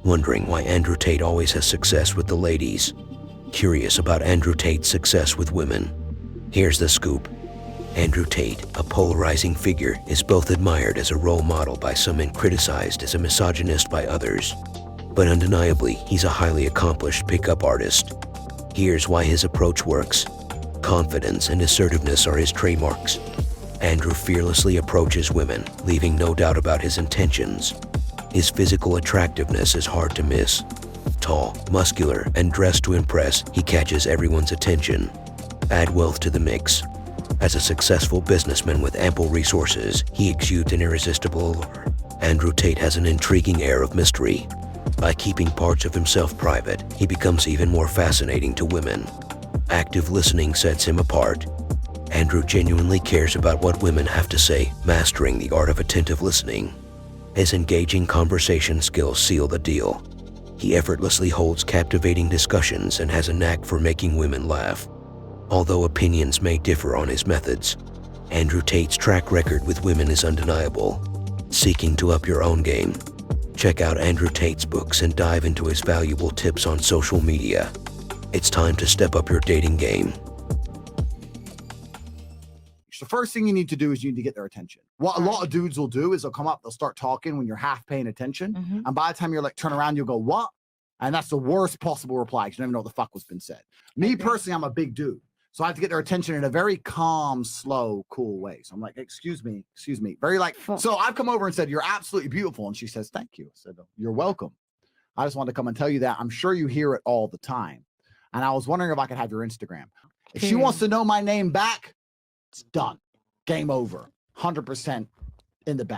wondering why Andrew Tate always has success with the ladies. Curious about Andrew Tate's success with women. Here's the scoop. Andrew Tate, a polarizing figure, is both admired as a role model by some and criticized as a misogynist by others. But undeniably, he's a highly accomplished pickup artist. Here's why his approach works. Confidence and assertiveness are his trademarks. Andrew fearlessly approaches women, leaving no doubt about his intentions. His physical attractiveness is hard to miss. Tall, muscular, and dressed to impress, he catches everyone's attention. Add wealth to the mix. As a successful businessman with ample resources, he exudes an irresistible allure. Andrew Tate has an intriguing air of mystery. By keeping parts of himself private, he becomes even more fascinating to women. Active listening sets him apart. Andrew genuinely cares about what women have to say, mastering the art of attentive listening. His engaging conversation skills seal the deal. He effortlessly holds captivating discussions and has a knack for making women laugh. Although opinions may differ on his methods, Andrew Tate's track record with women is undeniable. Seeking to up your own game? Check out Andrew Tate's books and dive into his valuable tips on social media. It's time to step up your dating game. The first thing you need to do is you need to get their attention. What a lot of dudes will do is they'll come up, they'll start talking when you're half paying attention. And by the time you're like, turn around, you'll go, what? And that's the worst possible reply because you don't even know what the fuck was been said. Me personally, I'm a big dude. So I have to get their attention in a very calm, slow, cool way. So I'm like, excuse me. Very like, so I've come over and said, you're absolutely beautiful. And she says, thank you. I said, you're welcome. I just wanted to come and tell you that. I'm sure you hear it all the time. And I was wondering if I could have your Instagram. If she wants to know my name back, it's done. Game over. 100% in the bag.